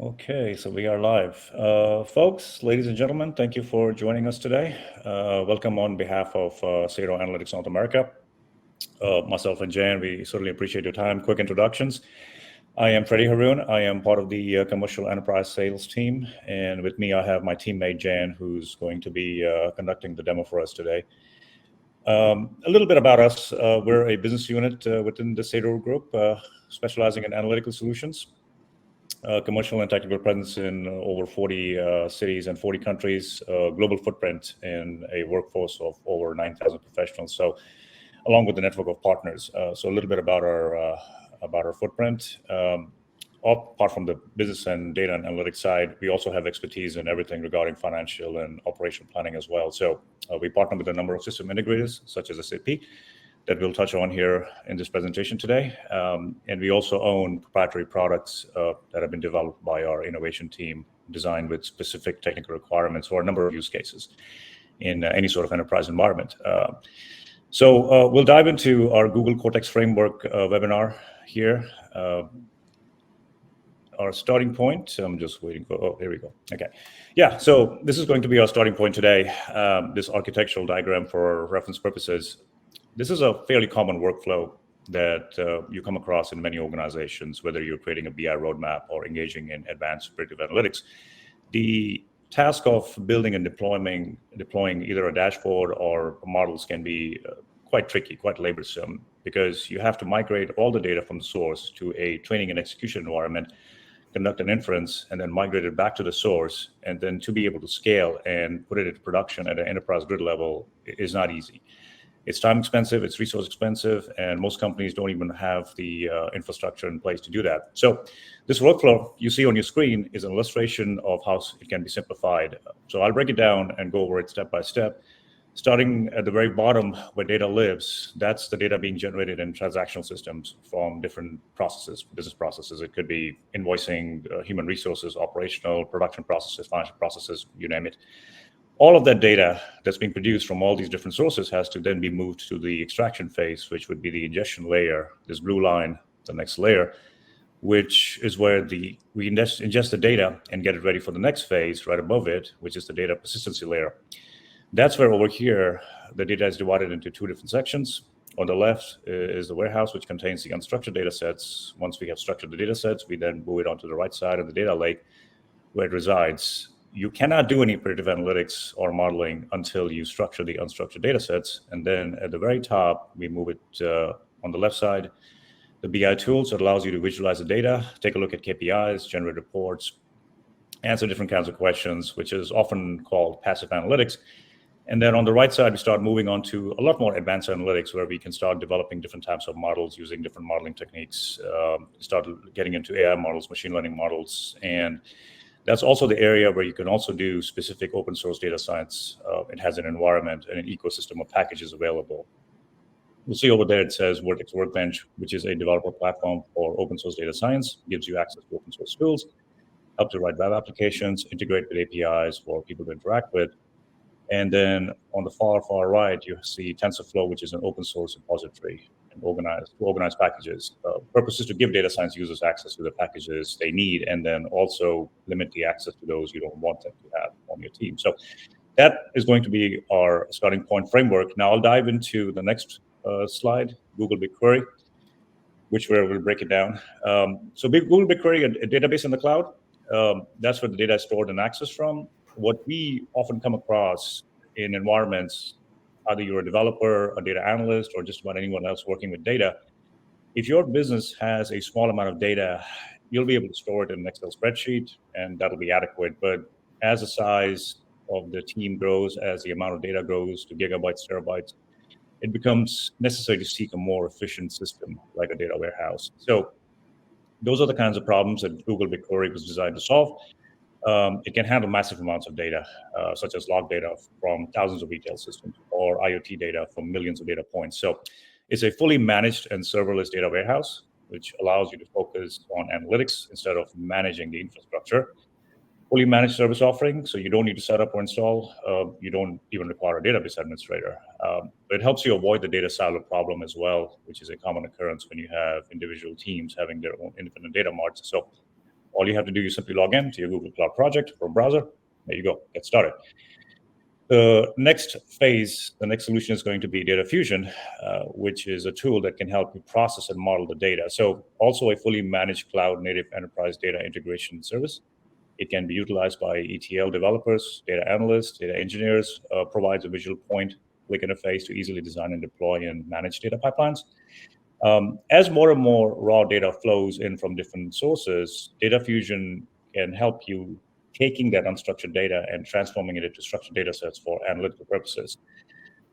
Okay, so we are live. Folks, ladies and gentlemen, thank you for joining us today. Welcome on behalf of Sero Analytics North America. Myself and Jan, we certainly appreciate your time. Quick introductions. I am Freddie Haroon. I am part of the commercial enterprise sales team. And with me, I have my teammate, Jan, who's going to be conducting the demo for us today. A little bit about us. We're a business unit within the Sero Group, specializing in analytical solutions. Commercial and technical presence in over 40 cities and 40 countries, global footprint, and a workforce of over 9,000 professionals. So, along with the network of partners. So, a little bit about our footprint. Apart from the business and data and analytics side, we also have expertise in everything regarding financial and operational planning as well. So, we partner with a number of system integrators, such as SAP, that we'll touch on here in this presentation today. And we also own proprietary products that have been developed by our innovation team, designed with specific technical requirements for a number of use cases in any sort of enterprise environment. So we'll dive into our Google Cortex Framework webinar here. Our starting point, I'm just waiting for, here we go. Okay. Yeah, so this is going to be our starting point today, this architectural diagram for reference purposes. This is a fairly common workflow that you come across in many organizations, whether you're creating a BI roadmap or engaging in advanced predictive analytics. The task of building and deploying either a dashboard or models can be quite tricky, quite laborsome, because you have to migrate all the data from the source to a training and execution environment, conduct an inference, and then migrate it back to the source. And then to be able to scale and put it into production at an enterprise grid level is not easy. It's time expensive, it's resource expensive, and most companies don't even have the infrastructure in place to do that. So this workflow you see on your screen is an illustration of how it can be simplified. So I'll break it down and go over it step by step. Starting at the very bottom where data lives, that's the data being generated in transactional systems from different processes, business processes. It could be invoicing, human resources, operational, production processes, financial processes, you name it. All of that data that's being produced from all these different sources has to then be moved to the extraction phase, which would be the ingestion layer, this blue line, the next layer, which is where we ingest the data and get it ready for the next phase right above it, which is the data persistency layer. That's where over here, the data is divided into two different sections. On the left is the warehouse, which contains the unstructured data sets. Once we have structured the data sets, we then move it onto the right side of the data lake where it resides. You cannot do any predictive analytics or modeling until you structure the unstructured data sets. And then at the very top, we move it on the left side, the BI tools that allows you to visualize the data, take a look at KPIs, generate reports, answer different kinds of questions, which is often called passive analytics. And then on the right side, we start moving on to a lot more advanced analytics where we can start developing different types of models using different modeling techniques, start getting into AI models, machine learning models, and that's also the area where you can also do specific open source data science. It has an environment and an ecosystem of packages available. You'll see over there, it says Vertex Workbench, which is a developer platform for open source data science, gives you access to open source tools, helps you write web applications, integrate with APIs for people to interact with. And then on the far right, you see TensorFlow, which is an open source repository and organize packages. Purpose is to give data science users access to the packages they need, and then also limit the access to those you don't want them to have on your team. So that is going to be our starting point framework. Now I'll dive into the next slide, Google BigQuery, which we'll break it down. So Google BigQuery, a database in the cloud, that's where the data is stored and accessed from. What we often come across in environments, either you're a developer, a data analyst, or just about anyone else working with data, if your business has a small amount of data, you'll be able to store it in an Excel spreadsheet, and that'll be adequate. But as the size of the team grows, as the amount of data grows to gigabytes, terabytes, it becomes necessary to seek a more efficient system like a data warehouse. So those are the kinds of problems that Google BigQuery was designed to solve. It can handle massive amounts of data, such as log data from thousands of retail systems or IoT data from millions of data points. So it's a fully managed and serverless data warehouse, which allows you to focus on analytics instead of managing the infrastructure. Fully managed service offering, so you don't need to set up or install. You don't even require a database administrator. It helps you avoid the data silo problem as well, which is a common occurrence when you have individual teams having their own independent data marts. So All you have to do is simply log in to your Google Cloud project or browser. There you go, get started. The next phase, the next solution is going to be Data Fusion, which is a tool that can help you process and model the data. So also a fully managed cloud-native enterprise data integration service. It can be utilized by ETL developers, data analysts, data engineers, provides a visual point-click interface to easily design and deploy and manage data pipelines. As more and more raw data flows in from different sources, Data Fusion can help you taking that unstructured data and transforming it into structured data sets for analytical purposes.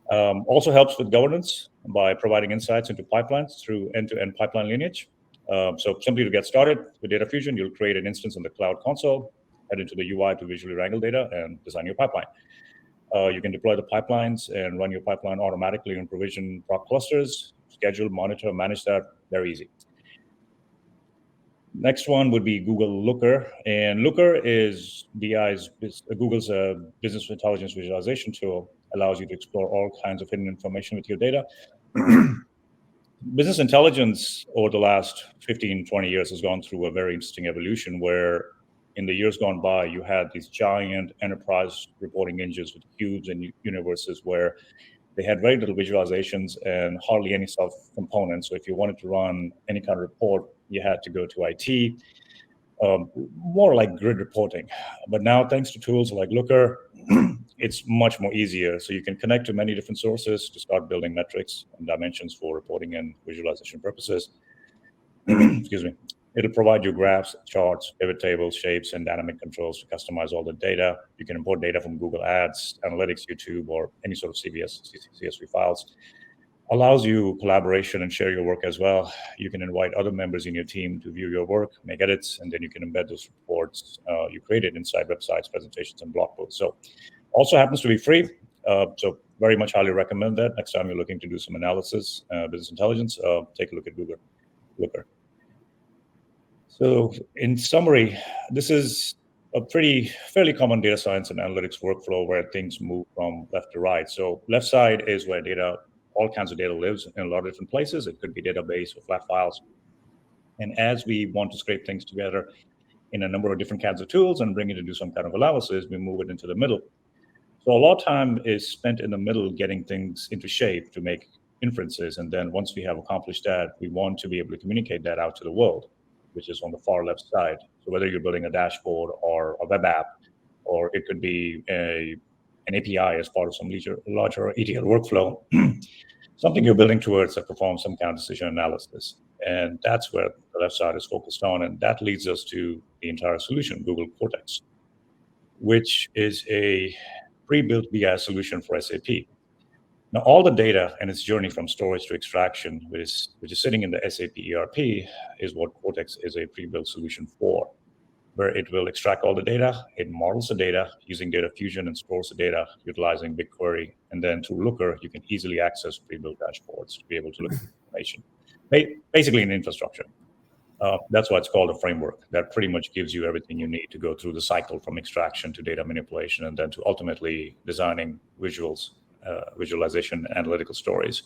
Also helps with governance by providing insights into pipelines through end-to-end pipeline lineage. So simply to get started with Data Fusion, you'll create an instance in the Cloud Console, head into the UI to visually wrangle data and design your pipeline. You can deploy the pipelines and run your pipeline automatically in provision prop clusters, schedule, monitor, manage that, very easy. Next one would be Google Looker, and Looker is Google's business intelligence visualization tool. Allows you to explore all kinds of hidden information with your data. Business intelligence over the last 15, 20 years has gone through a very interesting evolution where in the years gone by, you had these giant enterprise reporting engines with cubes and universes where they had very little visualizations and hardly any self-components. So if you wanted to run any kind of report, you had to go to IT, more like grid reporting. But now, thanks to tools like Looker, it's much more easier. So you can connect to many different sources to start building metrics and dimensions for reporting and visualization purposes. Excuse me. It'll provide you graphs, charts, pivot tables, shapes, and dynamic controls to customize all the data. You can import data from Google Ads, Analytics, YouTube, or any sort of CSV files. Allows you collaboration and share your work as well. You can invite other members in your team to view your work, make edits, and then you can embed those reports you created inside websites, presentations, and blog posts. So also happens to be free. So very much highly recommend that. Next time you're looking to do some analysis, business intelligence, take a look at Google Looker. So in summary, this is a fairly common data science and analytics workflow where things move from left to right. So left side is where all kinds of data lives in a lot of different places. It could be database or flat files. And as we want to scrape things together in a number of different kinds of tools and bring it to do some kind of analysis, we move it into the middle. So a lot of time is spent in the middle getting things into shape to make inferences. And then once we have accomplished that, we want to be able to communicate that out to the world, which is on the far left side. So whether you're building a dashboard or a web app, or it could be an API as part of some larger ETL workflow, something you're building towards that performs some kind of decision analysis. And that's where the left side is focused on. And that leads us to the entire solution, Google Cortex, which is a pre-built BI solution for SAP. Now, all the data and its journey from storage to extraction, which is sitting in the SAP ERP, is what Cortex is a pre-built solution for, where it will extract all the data, it models the data using Data Fusion and stores the data utilizing BigQuery. And then through Looker, you can easily access pre-built dashboards to be able to look at information, basically an infrastructure. That's why it's called a framework that pretty much gives you everything you need to go through the cycle from extraction to data manipulation and then to ultimately designing visualization, analytical stories.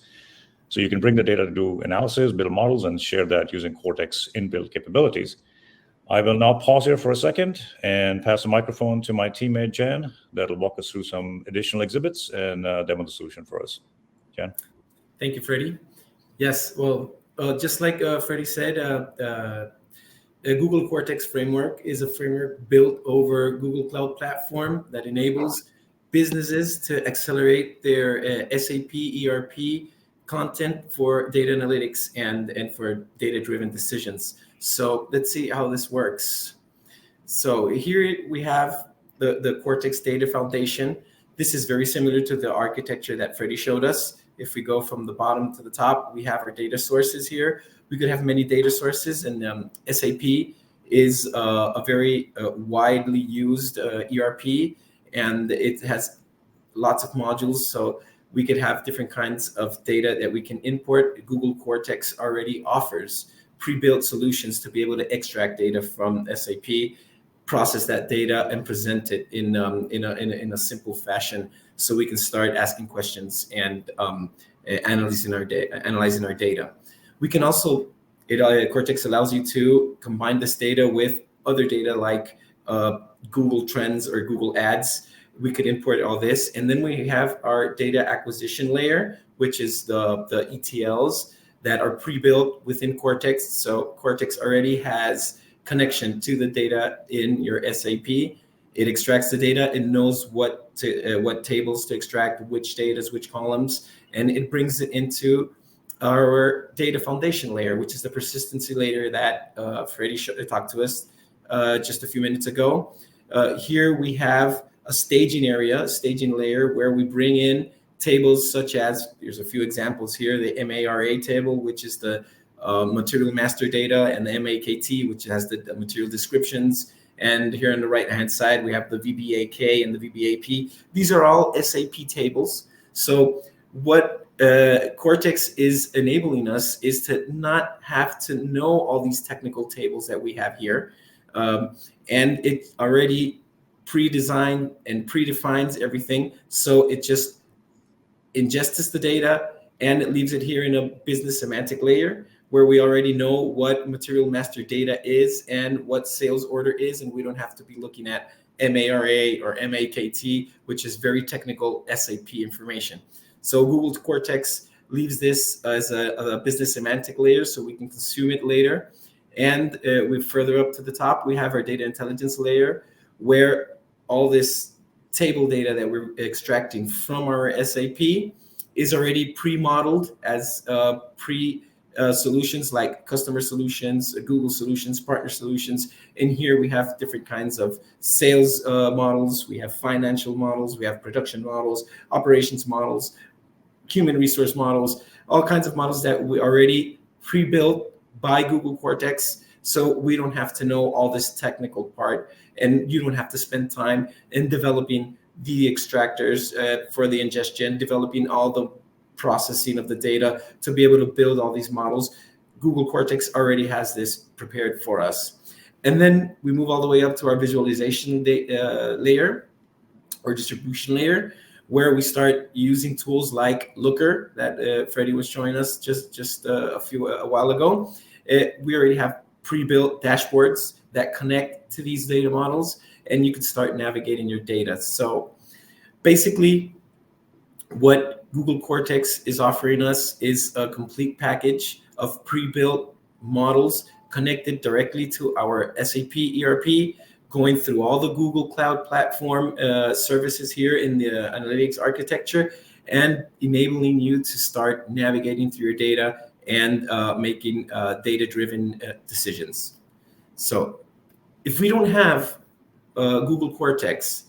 So you can bring the data to do analysis, build models, and share that using Cortex inbuilt capabilities. I will now pause here for a second and pass the microphone to my teammate, Jan, that'll walk us through some additional exhibits and demo the solution for us. Jan? Thank you, Freddie. Yes, well, just like Freddie said, the Google Cortex framework is a framework built over Google Cloud Platform that enables businesses to accelerate their SAP ERP content for data analytics and for data-driven decisions. So let's see how this works. So here we have the Cortex Data Foundation. This is very similar to the architecture that Freddie showed us. If we go from the bottom to the top, we have our data sources here. We could have many data sources, and SAP is a very widely used ERP, and it has lots of modules. So we could have different kinds of data that we can import. Google Cortex already offers pre-built solutions to be able to extract data from SAP, process that data, and present it in a simple fashion, so we can start asking questions and analyzing our data. We can also Cortex allows you to combine this data with other data like Google Trends or Google Ads. We could import all this. And then we have our data acquisition layer, which is the ETLs that are pre-built within Cortex. So Cortex already has connection to the data in your SAP. It extracts the data. It knows what tables to extract, which data, which columns, and it brings it into our data foundation layer, which is the persistency layer that Freddie talked to us just a few minutes ago. Here we have a staging area, a staging layer, where we bring in tables such as, here's a few examples here, the MARA table, which is the material master data, and the MAKT, which has the material descriptions. And here on the right-hand side, we have the VBAK and the VBAP. These are all SAP tables. So what Cortex is enabling us is to not have to know all these technical tables that we have here. And it already pre-designed and predefines everything. So it just ingests the data and it leaves it here in a business semantic layer where we already know what material master data is and what sales order is. And we don't have to be looking at MARA or MAKT, which is very technical SAP information. So Google Cortex leaves this as a business semantic layer so we can consume it later. And we further up to the top, we have our data intelligence layer where all this table data that we're extracting from our SAP is already pre-modeled as solutions like customer solutions, Google solutions, partner solutions. And here we have different kinds of sales models. We have financial models. We have production models, operations models, human resource models, all kinds of models that we already pre-built by Google Cortex. So we don't have to know all this technical part, and you don't have to spend time in developing the extractors for the ingestion, developing all the processing of the data to be able to build all these models. Google Cortex already has this prepared for us. And then we move all the way up to our visualization layer or distribution layer, where we start using tools like Looker that Freddie was showing us just a while ago. We already have pre-built dashboards that connect to these data models, and you can start navigating your data. So basically, what Google Cortex is offering us is a complete package of pre-built models connected directly to our SAP ERP, going through all the Google Cloud Platform services here in the analytics architecture, and enabling you to start navigating through your data and making data-driven decisions. So if we don't have Google Cortex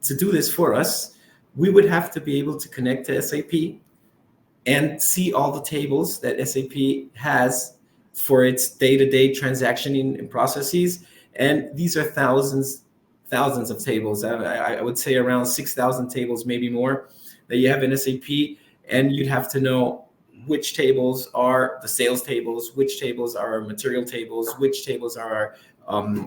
to do this for us, we would have to be able to connect to SAP and see all the tables that SAP has for its day-to-day transactioning and processes. And these are thousands of tables. I would say around 6,000 tables, maybe more, that you have in SAP. And you'd have to know which tables are the sales tables, which tables are material tables, which tables are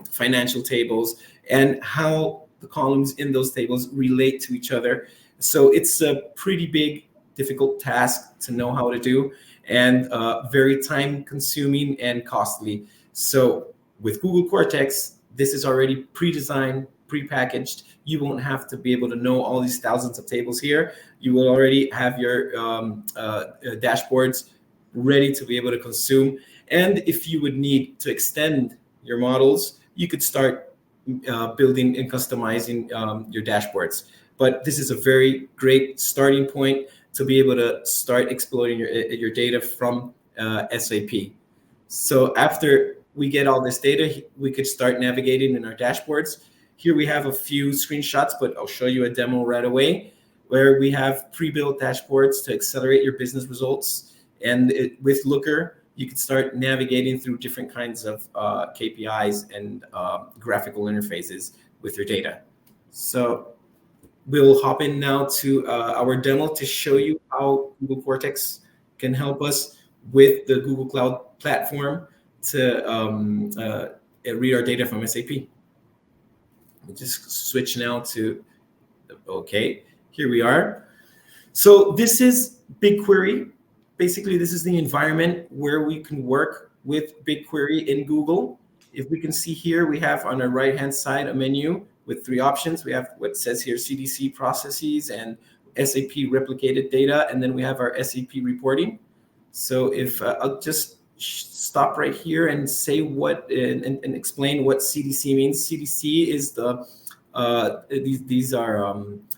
financial tables, and how the columns in those tables relate to each other. So it's a pretty big, difficult task to know how to do, and very time consuming and costly. So with Google Cortex, this is already pre-designed, pre-packaged. You won't have to be able to know all these thousands of tables here. You will already have your dashboards ready to be able to consume. And if you would need to extend your models, you could start building and customizing your dashboards. But this is a very great starting point to be able to start exploiting your data from SAP. So after we get all this data, we could start navigating in our dashboards. Here we have a few screenshots, but I'll show you a demo right away where we have pre-built dashboards to accelerate your business results. And with Looker, you can start navigating through different kinds of KPIs and graphical interfaces with your data. So we'll hop in now to our demo to show you how Google Cortex can help us with the Google Cloud Platform to read our data from SAP. We'll just switch now to, okay, here we are. So this is BigQuery. Basically, this is the environment where we can work with BigQuery in Google. if we can see here, we have on our right-hand side a menu with 3 options. We have what says here CDC processes and SAP replicated data, and then we have our SAP reporting. So if I'll just stop right here and say what and explain what CDC means. CDC is these are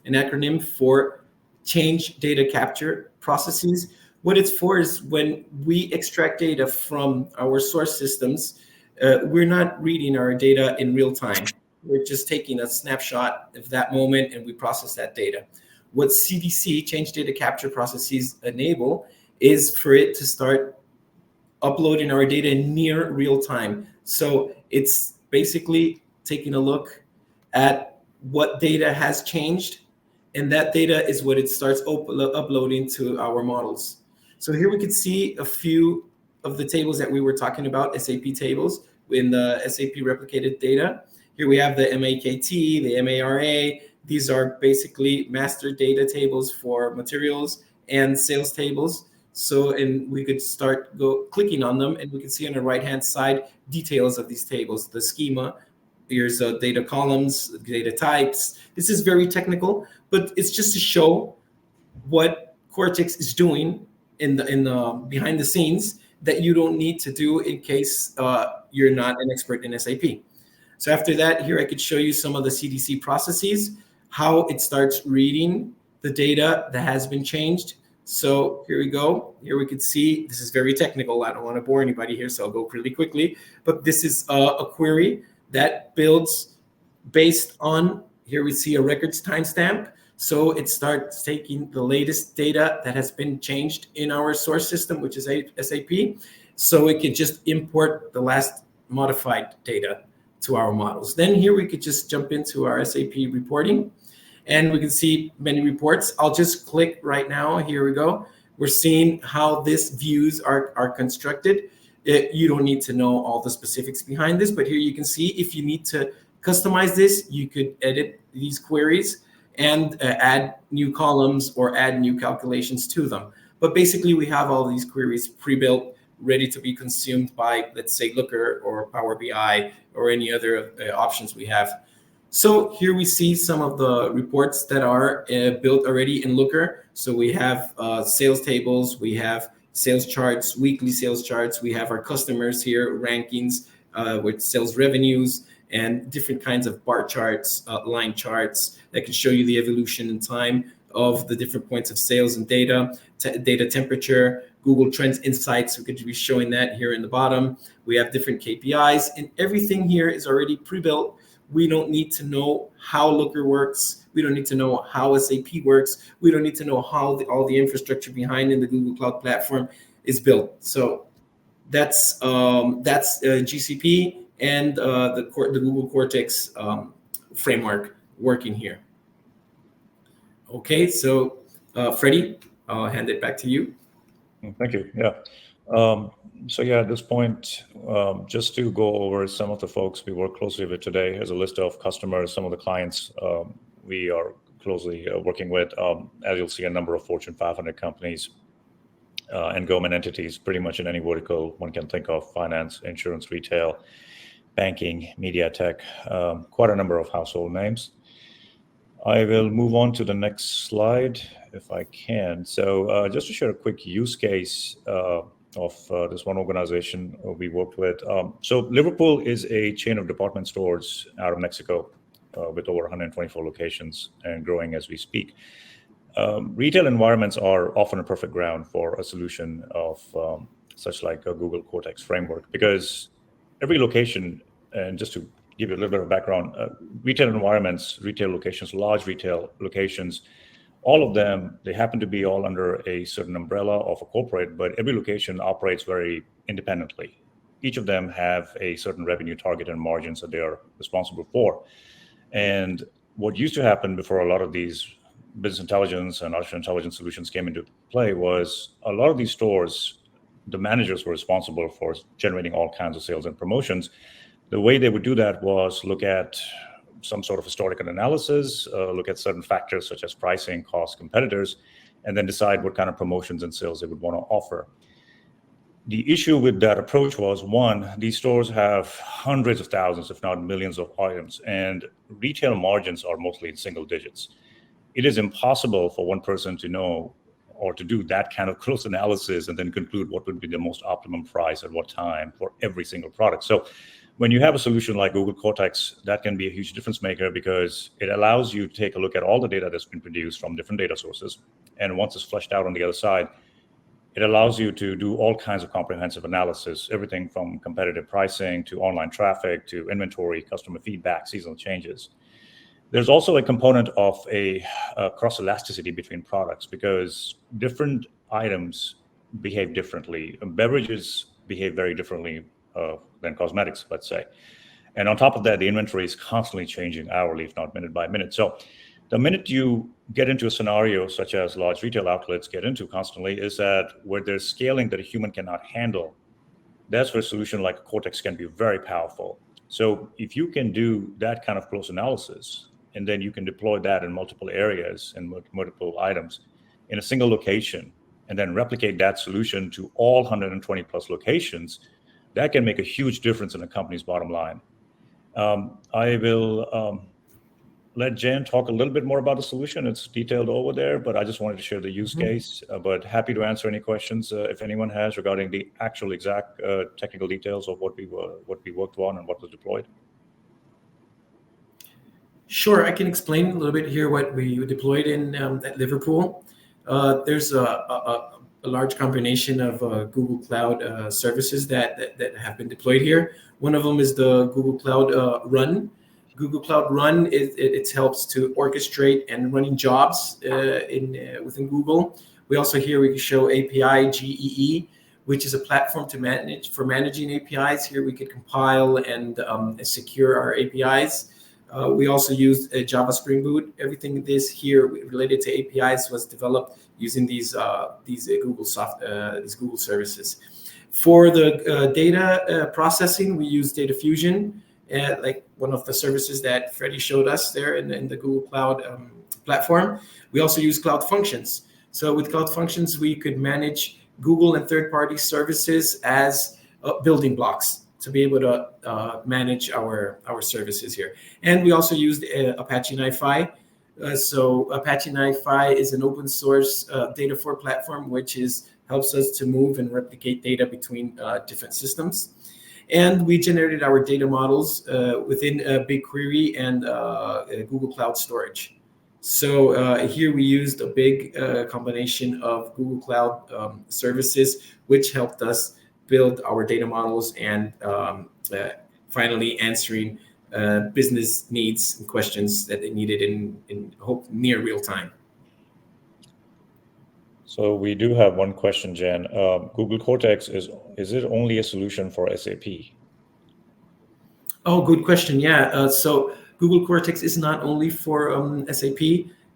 an acronym for change data capture processes. What it's for is when we extract data from our source systems, we're not reading our data in real time. We're just taking a snapshot of that moment and we process that data. What CDC, change data capture processes, enable is for it to start uploading our data in near real time. So it's basically taking a look at what data has changed, and that data is what it starts uploading to our models. So here we could see a few of the tables that we were talking about, SAP tables in the SAP replicated data. Here we have the MAKT, the MARA. These are basically master data tables for materials and sales tables. So, and we could start clicking on them, and we can see on the right-hand side details of these tables, the schema. Here's data columns, data types. This is very technical, but it's just to show what Cortex is doing in the behind the scenes that you don't need to do in case you're not an expert in SAP. So after that, here I could show you some of the CDC processes, how it starts reading the data that has been changed. So here we go. Here we could see, this is very technical. I don't want to bore anybody here, so I'll go really quickly. But this is a query that builds based on, here we see a records timestamp. So it starts taking the latest data that has been changed in our source system, which is SAP. So it could just import the last modified data to our models. Then here we could just jump into our SAP reporting, and we can see many reports. I'll just click right now. Here we go. We're seeing how these views are constructed. You don't need to know all the specifics behind this, but here you can see if you need to customize this, you could edit these queries and add new columns or add new calculations to them. But basically, we have all these queries pre-built, ready to be consumed by, let's say, Looker or Power BI or any other options we have. So here we see some of the reports that are built already in Looker. So we have sales tables, we have sales charts, weekly sales charts. We have our customers here, rankings with sales revenues and different kinds of bar charts, line charts that can show you the evolution in time of the different points of sales and data, data temperature, Google Trends Insights. We could be showing that here in the bottom. We have different KPIs, and everything here is already pre-built. We don't need to know how Looker works. We don't need to know how SAP works. We don't need to know how all the infrastructure behind in the Google Cloud Platform is built. So that's GCP and the Google Cortex framework working here. Okay, so Freddie, I'll hand it back to you. Thank you. Yeah. So yeah, at this point, just to go over some of the folks we work closely with today, here's a list of customers, some of the clients we are closely working with. As you'll see, a number of Fortune 500 companies and government entities, pretty much in any vertical one can think of: finance, insurance, retail, banking, media, tech, quite a number of household names. I will move on to the next slide if I can. So just to share a quick use case of this one organization we worked with. So Liverpool is a chain of department stores out of Mexico with over 124 locations and growing as we speak. Retail environments are often a perfect ground for a solution of such like a Google Cortex framework, because every location, and just to give you a little bit of background, retail environments, retail locations, large retail locations, all of them, they happen to be all under a certain umbrella of a corporate, but every location operates very independently. Each of them have a certain revenue target and margins that they are responsible for. And what used to happen before a lot of these business intelligence and artificial intelligence solutions came into play was a lot of these stores, the managers were responsible for generating all kinds of sales and promotions. The way they would do that was look at some sort of historical analysis, look at certain factors such as pricing, cost, competitors, and then decide what kind of promotions and sales they would want to offer. The issue with that approach was, one, these stores have hundreds of thousands, if not millions of items, and retail margins are mostly in single digits. It is impossible for one person to know or to do that kind of close analysis and then conclude what would be the most optimum price at what time for every single product. So when you have a solution like Google Cortex, that can be a huge difference maker because it allows you to take a look at all the data that's been produced from different data sources. And once it's fleshed out on the other side, it allows you to do all kinds of comprehensive analysis, everything from competitive pricing to online traffic to inventory, customer feedback, seasonal changes. There's also a component of a cross elasticity between products because different items behave differently. Beverages behave very differently than cosmetics, let's say. And on top of that, the inventory is constantly changing hourly, if not minute by minute. So the minute you get into a scenario such as large retail outlets get into constantly is that where there's scaling that a human cannot handle, that's where a solution like Cortex can be very powerful. So if you can do that kind of close analysis, and then you can deploy that in multiple areas and multiple items in a single location, and then replicate that solution to all 120 plus locations, that can make a huge difference in a company's bottom line. I will let Jan talk a little bit more about the solution. It's detailed over there, but I just wanted to share the use case. But happy to answer any questions if anyone has regarding the actual exact technical details of what we worked on and what was deployed. Sure, I can explain a little bit here what we deployed in at Liverpool. There's a large combination of Google Cloud services that have been deployed here. One of them is the Google Cloud Run. Google Cloud Run it helps to orchestrate and running jobs within Google. We also here we can show API GEE, which is a platform to managing APIs. Here we could compile and secure our APIs. We also used Java Spring Boot. Everything this here related to APIs was developed using these Google services. For the data processing, we use Data Fusion, like one of the services that Freddie showed us there in the Google Cloud platform. We also use Cloud Functions. So with Cloud Functions, we could manage Google and third-party services as building blocks to be able to manage our services here. And we also used Apache NiFi. So Apache NiFi is an open source Data4 platform, which helps us to move and replicate data between different systems. And we generated our data models within BigQuery and Google Cloud Storage. So here we used a big combination of Google Cloud services, which helped us build our data models and finally answering business needs and questions that they needed in near real time. So we do have one question, Jan. Google Cortex, is it only a solution for SAP? Oh, good question. Yeah. So Google Cortex is not only for SAP.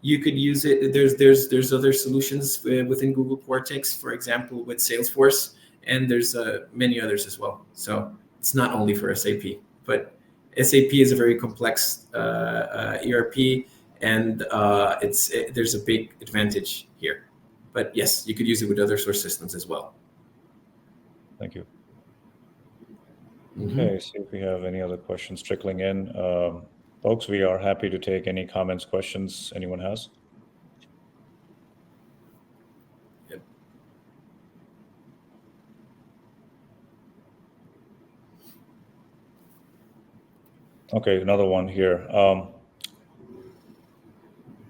You could use it. There's other solutions within Google Cortex, for example, with Salesforce, and there's many others as well. So it's not only for SAP, but SAP is a very complex ERP, and there's a big advantage here. But yes, you could use it with other source systems as well. Thank you. Okay, see if we have any other questions trickling in. Folks, we are happy to take any comments, questions anyone has. Yep. Okay, another one here.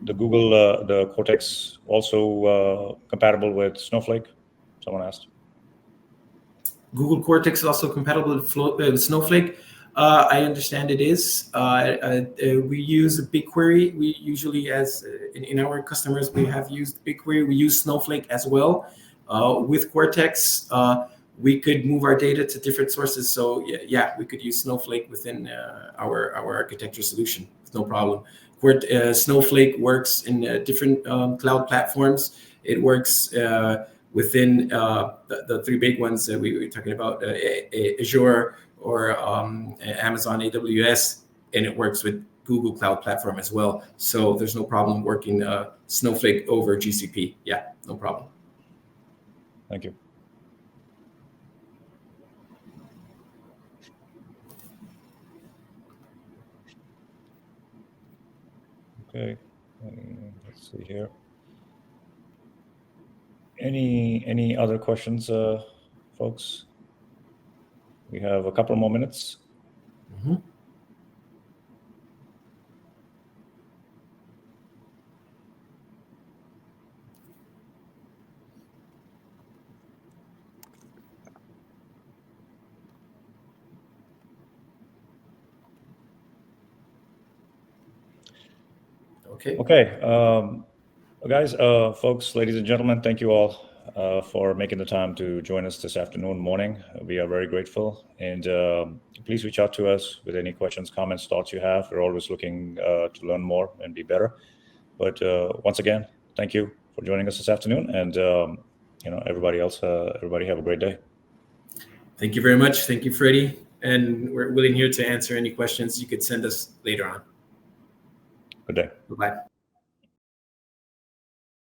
The Google, the Cortex also compatible with Snowflake? Someone asked. Google Cortex is also compatible with Snowflake. I understand it is. We use BigQuery. We usually, as in our customers, we have used BigQuery. We use Snowflake as well. With Cortex, we could move our data to different sources. So yeah, we could use Snowflake within our architecture solution with no problem. Snowflake works in different cloud platforms. It works within the three big ones that we were talking about, Azure or Amazon AWS, and it works with Google Cloud Platform as well. So there's no problem working Snowflake over GCP. Yeah, no problem. Thank you. Okay, let's see here. Any other questions, folks? We have a couple more minutes. Mhm. Okay. Okay, guys, folks, ladies and gentlemen, thank you all for making the time to join us this afternoon, morning. We are very grateful, and please reach out to us with any questions, comments, thoughts you have. We're always looking to learn more and be better. But once again, thank you for joining us this afternoon, and everybody else, everybody have a great day. Thank you very much. Thank you, Freddie. And we're willing here to answer any questions you could send us later on. Good day. Bye-bye.